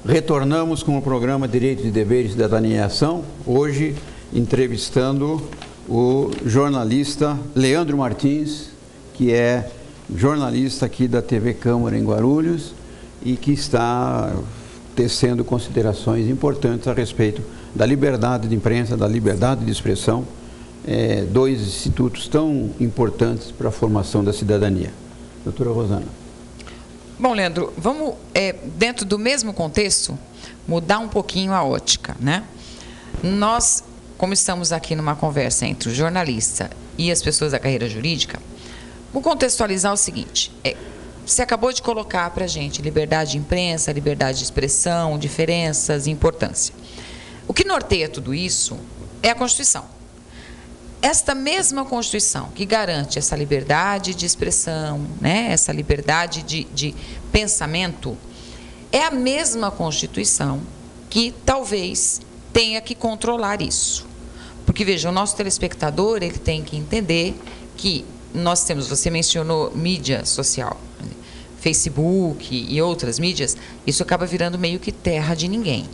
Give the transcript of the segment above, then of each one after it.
Retornamos com o programa Direito e Deveres, Cidadania e Ação, hoje entrevistando o jornalista Leandro Martins, que é jornalista aqui da TV Câmara em Guarulhos e que está tecendo considerações importantes a respeito da liberdade de imprensa, da liberdade de expressão, dois institutos tão importantes para a formação da cidadania. Doutora Rosana. Bom, Leandro, vamos, dentro do mesmo contexto, mudar um pouquinho a ótica, né? Nós, como estamos aqui numa conversa entre o jornalista e as pessoas da carreira jurídica, vou contextualizar o seguinte, você acabou de colocar para a gente liberdade de imprensa, liberdade de expressão, diferenças e importância. O que norteia tudo isso é a Constituição. Esta mesma Constituição que garante essa liberdade de expressão, né, essa liberdade de pensamento, é a mesma Constituição que talvez tenha que controlar isso. Porque, veja, o nosso telespectador ele tem que entender que nós temos, você mencionou mídia social, Facebook e outras mídias, isso acaba virando meio que terra de ninguém.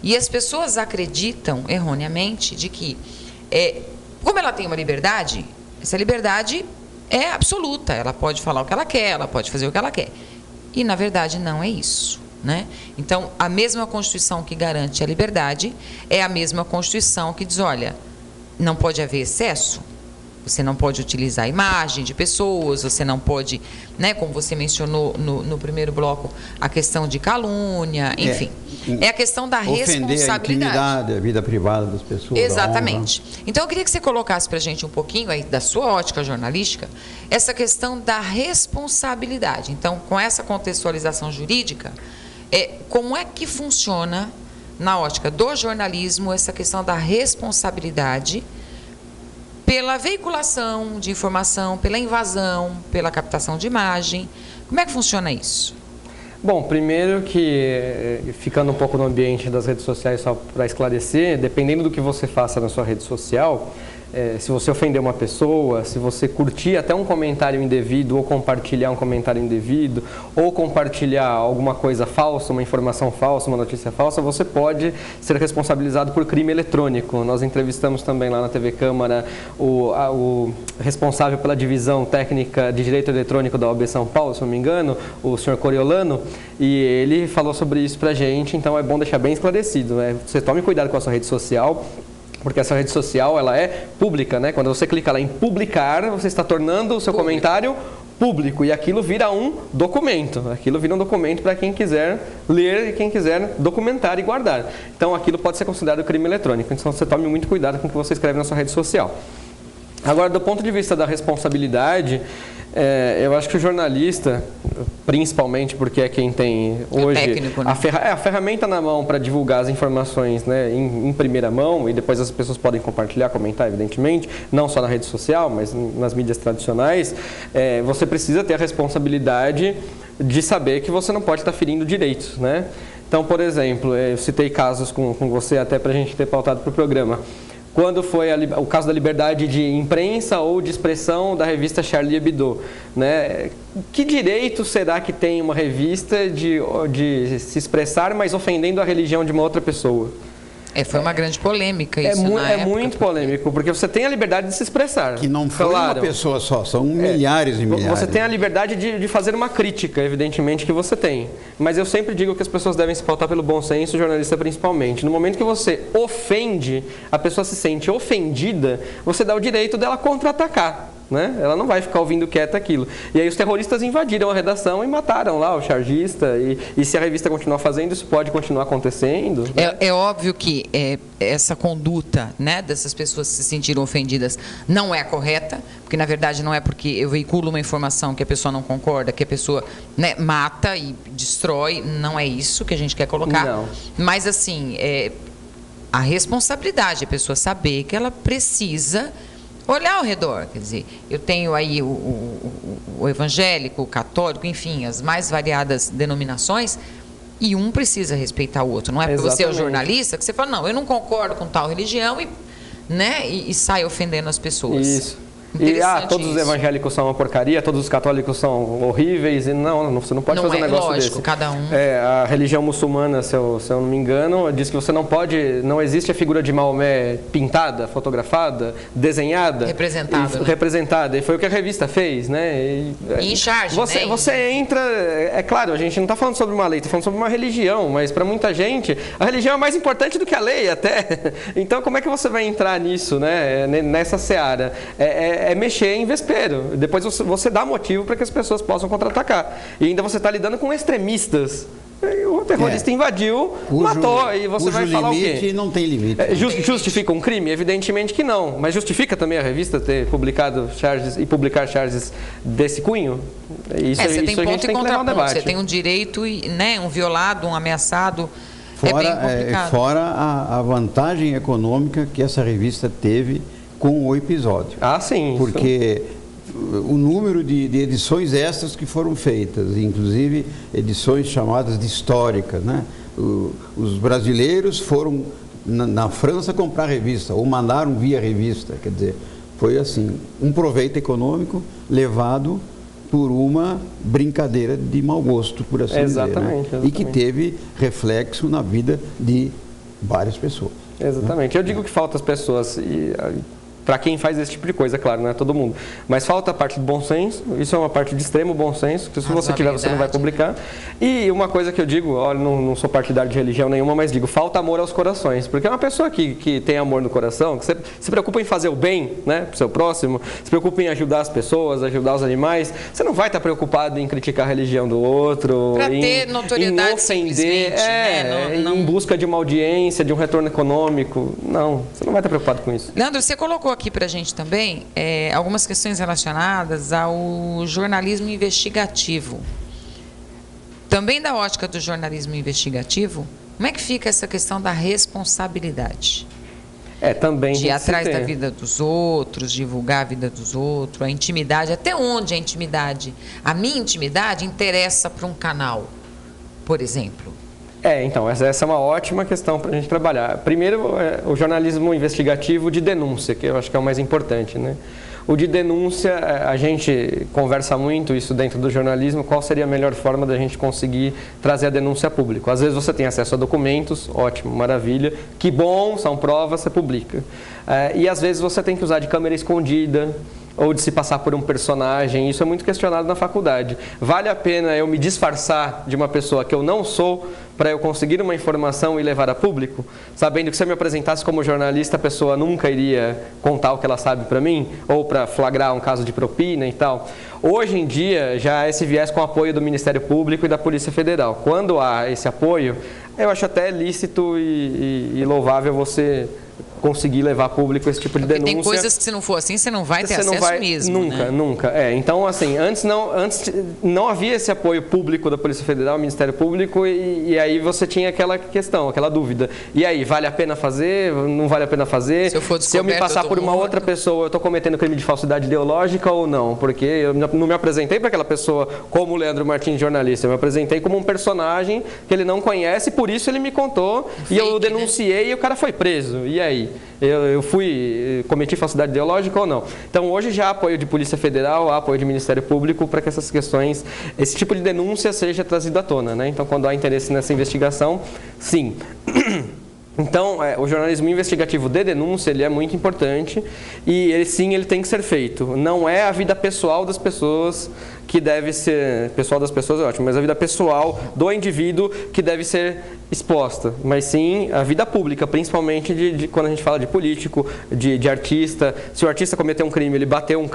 E as pessoas acreditam erroneamente de que como ela tem uma liberdade, essa liberdade é absoluta. Ela pode falar o que ela quer, ela pode fazer o que ela quer. E, na verdade, não é isso, né? Então, a mesma Constituição que garante a liberdade é a mesma Constituição que diz, olha, não pode haver excesso, você não pode utilizar a imagem de pessoas, você não pode, né, como você mencionou no primeiro bloco, a questão de calúnia, enfim. É a questão da responsabilidade. Ofender a intimidade, a vida privada das pessoas. Exatamente. Então, eu queria que você colocasse para a gente um pouquinho, aí, da sua ótica jornalística, essa questão da responsabilidade. Então, com essa contextualização jurídica, como é que funciona, na ótica do jornalismo, essa questão da responsabilidade pela veiculação de informação, pela invasão, pela captação de imagem? Como é que funciona isso? Bom, primeiro que, ficando um pouco no ambiente das redes sociais, só para esclarecer, dependendo do que você faça na sua rede social, se você ofender uma pessoa, se você curtir até um comentário indevido ou compartilhar um comentário indevido ou compartilhar alguma coisa falsa, uma informação falsa, uma notícia falsa, você pode ser responsabilizado por crime eletrônico. Nós entrevistamos também lá na TV Câmara o responsável pela divisão técnica de direito eletrônico da OAB São Paulo, se não me engano, o senhor Coriolano, e ele falou sobre isso pra gente, então é bom deixar bem esclarecido, né? Você tome cuidado com a sua rede social, porque essa rede social, ela é pública, né? Quando você clica lá em publicar, você está tornando o seu comentário público e aquilo vira um documento. Aquilo vira um documento para quem quiser ler e quem quiser documentar e guardar. Então, aquilo pode ser considerado crime eletrônico. Então, você tome muito cuidado com o que você escreve na sua rede social. Agora, do ponto de vista da responsabilidade, eu acho que o jornalista, principalmente porque é quem tem hoje técnico, né? a ferramenta na mão para divulgar as informações, né, em primeira mão, e depois as pessoas podem compartilhar, comentar, evidentemente, não só na rede social, mas nas mídias tradicionais, você precisa ter a responsabilidade de saber que você não pode estar ferindo direitos, né? Então, por exemplo, eu citei casos com você até para a gente ter pautado para o programa. Quando foi o caso da liberdade de imprensa ou de expressão da revista Charlie Hebdo, né? Que direito será que tem uma revista de se expressar, mas ofendendo a religião de uma outra pessoa? Foi uma grande polêmica isso na época. Muito polêmico, porque você tem a liberdade de se expressar. Que não foi uma pessoa só, são milhares e milhares. Você tem a liberdade de fazer uma crítica, evidentemente que você tem. Mas eu sempre digo que as pessoas devem se pautar pelo bom senso, o jornalista principalmente. No momento que você ofende, a pessoa se sente ofendida, você dá o direito dela contra-atacar. Né? Ela não vai ficar ouvindo quieta aquilo. E aí os terroristas invadiram a redação e mataram lá o chargista. E se a revista continuar fazendo, isso pode continuar acontecendo. Né? É óbvio que essa conduta, né, dessas pessoas que se sentiram ofendidas não é correta, porque na verdade não é porque eu veiculo uma informação que a pessoa não concorda, que a pessoa, né, mata e destrói, não é isso que a gente quer colocar. Não. Mas assim, a responsabilidade, a pessoa saber que ela precisa olhar ao redor, quer dizer, eu tenho aí o evangélico, o católico, enfim, as mais variadas denominações, e um precisa respeitar o outro. Não é porque você é o jornalista que você fala, não, eu não concordo com tal religião e sai ofendendo as pessoas. Isso. E todos os evangélicos são uma porcaria, todos os católicos são horríveis, e não, você não pode fazer um negócio lógico, desse. Cada um. A religião muçulmana, se eu não me engano, diz que você não pode, não existe a figura de Maomé pintada, fotografada, desenhada, representada. E foi o que a revista fez, né? E em charge, você entra, é claro, a gente não está falando sobre uma lei, está falando sobre uma religião, mas para muita gente a religião é mais importante do que a lei até. Então como é que você vai entrar nisso, né? Nessa seara? É mexer em vespeiro. Depois você dá motivo para que as pessoas possam contra-atacar. E ainda você está lidando com extremistas. O terrorista invadiu, matou, e você vai falar o quê? Limite não tem limite. Justifica um crime? Evidentemente que não. Mas justifica também a revista ter publicado charges e publicar charges desse cunho? Isso você tem a gente ponto tem e que levar um debate. Você tem um direito, né, um violado, um ameaçado. Fora a vantagem econômica que essa revista teve com o episódio. Sim. Porque o número de edições extras que foram feitas, inclusive edições chamadas de históricas, né? Os brasileiros foram na França comprar revista, ou mandaram via revista, quer dizer, foi assim, um proveito econômico levado por uma brincadeira de mau gosto, por assim dizer, né? E que teve reflexo na vida de várias pessoas. Exatamente. Eu digo que falta as pessoas, para quem faz esse tipo de coisa, claro, não é todo mundo, mas falta a parte do bom senso. Isso é uma parte de extremo bom senso, que se você tiver, você não vai publicar. E uma coisa que eu digo, olha, não sou partidário de religião nenhuma, mas digo, falta amor aos corações, porque uma pessoa que tem amor no coração, que se preocupa em fazer o bem, né, pro seu próximo, se preocupa em ajudar as pessoas, ajudar os animais, você não vai estar preocupado em criticar a religião do outro, ter notoriedade, em ofender, em busca de uma audiência, de um retorno econômico. Não, você não vai estar preocupado com isso. Leandro, você colocou aqui para a gente também algumas questões relacionadas ao jornalismo investigativo. Também da ótica do jornalismo investigativo, como é que fica essa questão da responsabilidade? Também de ir atrás da vida dos outros, divulgar a vida dos outros, a intimidade, até onde a intimidade, a minha intimidade interessa para um canal, por exemplo? Então, essa é uma ótima questão para a gente trabalhar. Primeiro, o jornalismo investigativo de denúncia, que eu acho que é o mais importante, né? O de denúncia, a gente conversa muito isso dentro do jornalismo, qual seria a melhor forma da gente conseguir trazer a denúncia a público. Às vezes você tem acesso a documentos, ótimo, maravilha, que bom, são provas, você publica. E às vezes você tem que usar de câmera escondida, ou de se passar por um personagem, isso é muito questionado na faculdade. Vale a pena eu me disfarçar de uma pessoa que eu não sou para eu conseguir uma informação e levar a público? Sabendo que se eu me apresentasse como jornalista, a pessoa nunca iria contar o que ela sabe para mim, ou para flagrar um caso de propina e tal. Hoje em dia, já há esse viés com o apoio do Ministério Público e da Polícia Federal. Quando há esse apoio, eu acho até lícito e louvável você conseguir levar a público esse tipo de denúncia. Tem coisas que se não for assim, você não vai ter acesso mesmo, nunca, né? Nunca. Então, assim, antes não havia esse apoio público da Polícia Federal, Ministério Público, e aí você tinha aquela questão, aquela dúvida. E aí, vale a pena fazer? Não vale a pena fazer? Se eu me passar por uma outra pessoa, eu estou cometendo crime de falsidade ideológica ou não? Porque eu não me apresentei para aquela pessoa como o Leandro Martins, jornalista. Eu me apresentei como um personagem que ele não conhece, por isso ele me contou, e eu denunciei, né? E o cara foi preso. E aí? Eu cometi falsidade ideológica ou não? Então, hoje já há apoio de Polícia Federal, há apoio de Ministério Público para que essas questões, esse tipo de denúncia seja trazido à tona, né? Então, quando há interesse nessa investigação, sim. Então, o jornalismo investigativo de denúncia, ele é muito importante e ele tem que ser feito. Não é a vida pessoal das pessoas que deve ser... Pessoal das pessoas é ótimo, mas a vida pessoal do indivíduo que deve ser exposta. Mas sim a vida pública, principalmente quando a gente fala de político, de artista. Se o artista cometeu um crime, ele bateu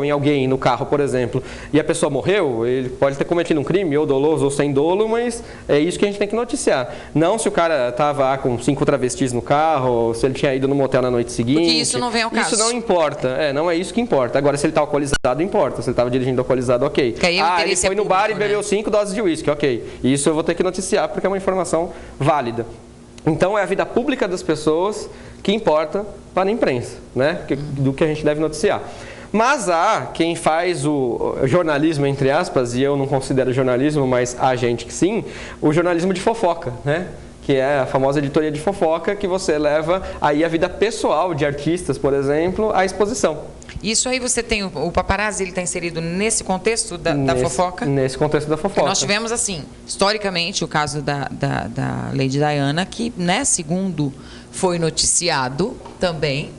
em alguém no carro, por exemplo, e a pessoa morreu, ele pode ter cometido um crime, ou doloso ou sem dolo, mas é isso que a gente tem que noticiar. Não se o cara estava com 5 travestis no carro, ou se ele tinha ido no motel na noite seguinte. Porque isso não vem ao caso. Isso não importa. Não é isso que importa. Agora, se ele está alcoolizado, importa. Se ele estava dirigindo alcoolizado, ok. Ele foi no bar e bebeu 5 doses de uísque, ok. Isso eu vou ter que noticiar, porque é uma informação válida. Então, é a vida pública das pessoas que importa para a imprensa, né? Do que a gente deve noticiar. Mas há quem faz o jornalismo, entre aspas, e eu não considero jornalismo, mas há gente que sim, o jornalismo de fofoca, né? Que é a famosa editoria de fofoca, que você leva aí a vida pessoal de artistas, por exemplo, à exposição. Isso aí você tem o paparazzi, ele está inserido nesse contexto da fofoca? Nesse contexto da fofoca. Nós tivemos, assim, historicamente, o caso da Lady Diana, que, né, segundo foi noticiado também,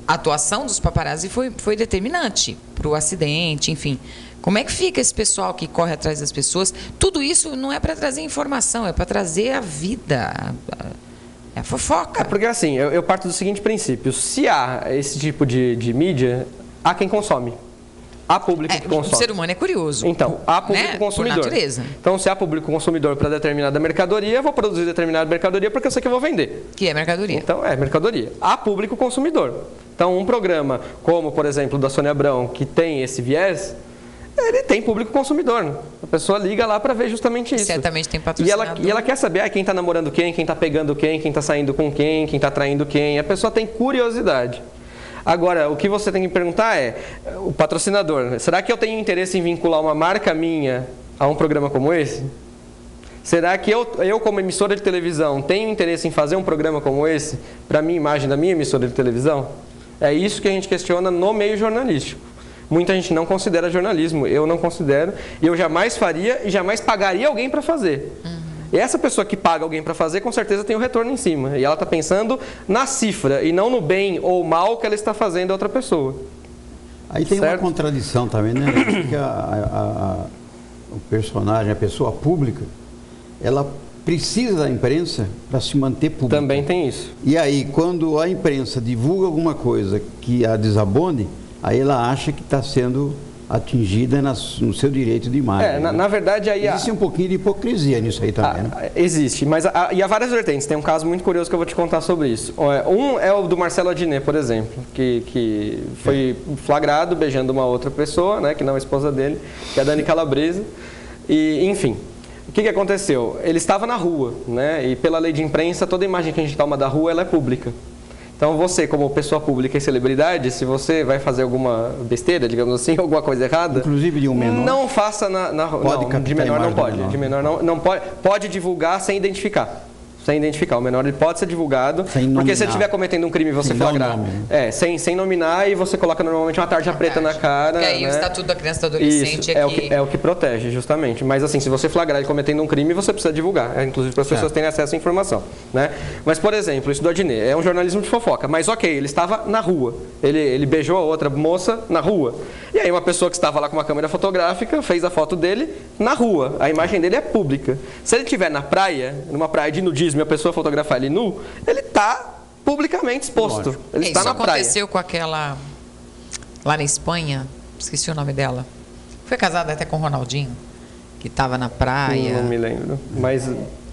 a atuação dos paparazzi foi determinante para o acidente, enfim. Como é que fica esse pessoal que corre atrás das pessoas? Tudo isso não é para trazer informação, é para trazer a vida, a fofoca. Porque assim, eu parto do seguinte princípio: se há esse tipo de mídia, há quem consome. Há público que consome. O ser humano é curioso. Então, há público consumidor. Por natureza. Então, se há público consumidor para determinada mercadoria, eu vou produzir determinada mercadoria porque eu sei que eu vou vender. Que é mercadoria. Então, é mercadoria. Há público consumidor. Então, um programa como, por exemplo, o da Sônia Abrão, que tem esse viés, ele tem público consumidor. A pessoa liga lá para ver justamente isso. Certamente tem patrocinador. E ela quer saber quem está namorando quem está pegando quem está saindo com quem está traindo quem. A pessoa tem curiosidade. Agora, o que você tem que perguntar é, o patrocinador, será que eu tenho interesse em vincular uma marca minha a um programa como esse? Será que eu como emissora de televisão, tenho interesse em fazer um programa como esse para a minha imagem da minha emissora de televisão? É isso que a gente questiona no meio jornalístico. Muita gente não considera jornalismo, eu não considero, e eu jamais faria e jamais pagaria alguém para fazer. E essa pessoa que paga alguém para fazer, com certeza tem um retorno em cima. E ela está pensando na cifra e não no bem ou mal que ela está fazendo a outra pessoa. Aí tem certo? uma contradição também, né? Porque o personagem, a pessoa pública, ela precisa da imprensa para se manter pública. Também tem isso. E aí, quando a imprensa divulga alguma coisa que a desabone, aí ela acha que está sendo atingida no seu direito de imagem. Na verdade, aí existe um pouquinho de hipocrisia nisso aí também, né? Existe, mas e há várias vertentes. Tem um caso muito curioso que eu vou te contar sobre isso. Um é o do Marcelo Adnet, por exemplo, que foi flagrado beijando uma outra pessoa, né, que não é a esposa dele, que é a Dani Calabresa. E, enfim, o que aconteceu? Ele estava na rua, né, e pela lei de imprensa, toda imagem que a gente toma da rua ela é pública. Então você, como pessoa pública e celebridade, se você vai fazer alguma besteira, digamos assim, alguma coisa errada... Inclusive de um menor? Não faça na rua. Não, de menor não pode. De menor não pode. Pode divulgar sem identificar. Sem identificar. O menor ele pode ser divulgado. Porque se ele estiver cometendo um crime e você flagrar... sem nominar, e você coloca normalmente uma tarja preta na cara. E aí, né? O Estatuto da Criança e do Adolescente é o que protege, justamente. Mas assim, se você flagrar ele cometendo um crime, você precisa divulgar. Inclusive para as pessoas terem acesso à informação. Né? Mas, por exemplo, isso do Adnet é um jornalismo de fofoca. Mas ok, ele estava na rua. Ele beijou a outra moça na rua. E aí uma pessoa que estava lá com uma câmera fotográfica fez a foto dele na rua. A imagem dele é pública. Se ele estiver na praia, numa praia de nudismo, e a pessoa fotografar ele nu, ele está publicamente exposto. Ele está na praia. Isso aconteceu com aquela lá na Espanha, esqueci o nome dela. Foi casada até com o Ronaldinho, que estava na praia. Não me lembro, mas...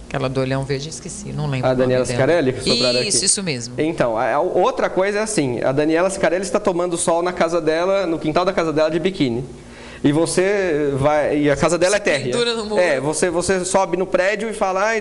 Aquela do olhão verde, esqueci, não lembro. A Daniela Scarelli, que sobraram aqui. Isso mesmo. Então, outra coisa é assim, a Daniela Scarelli está tomando sol na casa dela, no quintal da casa dela de biquíni. E você vai... E a casa dela é térrea. Você sobe no prédio e fala,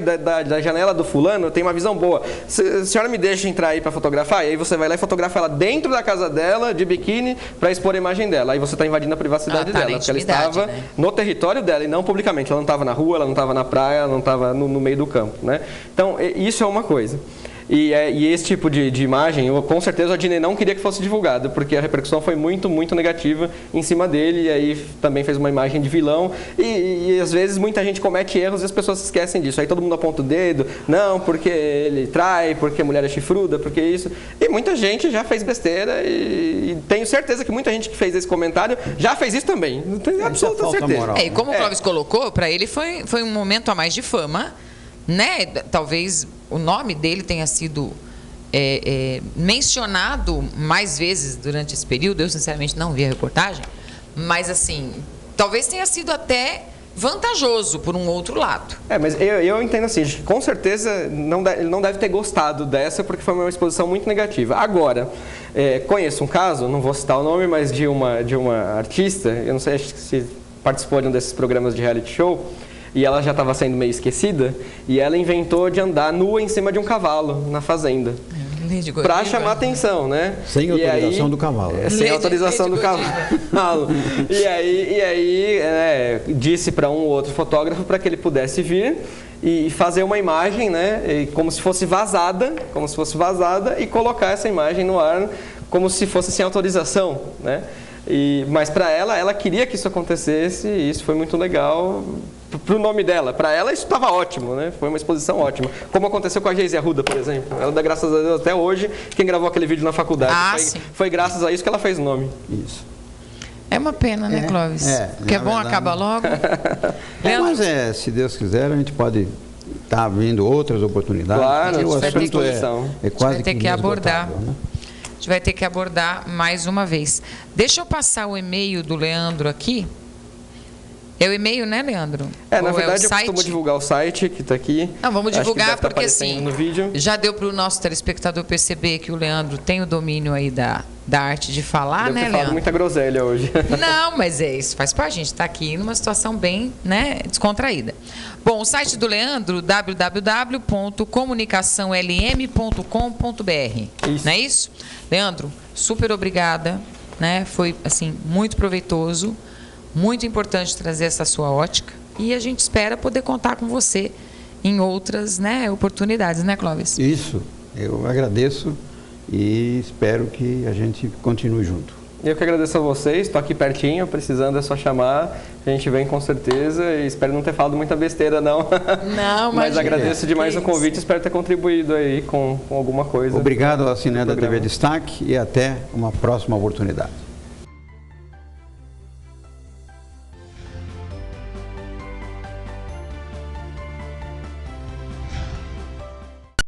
da janela do fulano tem uma visão boa. A senhora me deixa entrar aí para fotografar? E aí você vai lá e fotografa ela dentro da casa dela, de biquíni, para expor a imagem dela. Aí você está invadindo a privacidade dela. Porque ela estava no território dela e não publicamente. Ela não estava na rua, ela não estava na praia, ela não estava no meio do campo. Né? Então, isso é uma coisa. E esse tipo de imagem, com certeza o Adnet não queria que fosse divulgado, porque a repercussão foi muito, muito negativa em cima dele, e aí também fez uma imagem de vilão, e às vezes muita gente comete erros e as pessoas se esquecem disso. Aí todo mundo aponta o dedo, não, porque ele trai, porque a mulher é chifruda, porque isso. E muita gente já fez besteira, e tenho certeza que muita gente que fez esse comentário já fez isso também. Não tenho absoluta certeza. Moral, e como o Clóvis colocou, para ele foi um momento a mais de fama, né? Talvez o nome dele tenha sido mencionado mais vezes durante esse período. Eu, sinceramente, não vi a reportagem. Mas, assim, talvez tenha sido até vantajoso por um outro lado. Mas eu entendo assim, com certeza ele não deve ter gostado dessa, porque foi uma exposição muito negativa. Agora, conheço um caso, não vou citar o nome, mas de uma artista, eu não sei se participou de um desses programas de reality show, e ela já estava sendo meio esquecida, e ela inventou de andar nua em cima de um cavalo na fazenda. Para chamar atenção, né? Sem autorização do cavalo. Sem autorização do cavalo. E aí disse para um ou outro fotógrafo para que ele pudesse vir e fazer uma imagem, né, como se fosse vazada, e colocar essa imagem no ar como se fosse sem autorização, né? Mas para ela queria que isso acontecesse e isso foi muito legal para o nome dela. Para ela isso estava ótimo, né? Foi uma exposição ótima. Como aconteceu com a Geise Arruda, por exemplo. Ela dá graças a Deus até hoje quem gravou aquele vídeo na faculdade. Foi graças a isso que ela fez o nome. Isso. É uma pena, né, Clóvis? Porque é bom, acaba logo. Mas se Deus quiser, a gente pode estar vindo outras oportunidades. Claro, o assunto é quase vai ter que abordar. Né? A gente vai ter que abordar mais uma vez. Deixa eu passar o e-mail do Leandro aqui. É o e-mail, né, Leandro? Na verdade, eu costumo divulgar o site que está aqui. Não, vamos divulgar porque assim, no vídeo. Já deu para o nosso telespectador perceber que o Leandro tem o domínio aí da arte de falar, né, Leandro? Muita groselha hoje. Não, mas isso faz parte. A gente está aqui numa situação bem, né, descontraída. Bom, o site do Leandro, www.comunicaçãolm.com.br. Não é isso? Leandro, super obrigada, né? Foi assim muito proveitoso. Muito importante trazer essa sua ótica e a gente espera poder contar com você em outras, né, oportunidades, né, Clóvis? Isso, eu agradeço e espero que a gente continue junto. Eu que agradeço a vocês, estou aqui pertinho, precisando é só chamar, a gente vem com certeza e espero não ter falado muita besteira não. Não, mas agradeço demais o convite, espero ter contribuído aí com alguma coisa. Obrigado ao Cineda TV Destaque e até uma próxima oportunidade.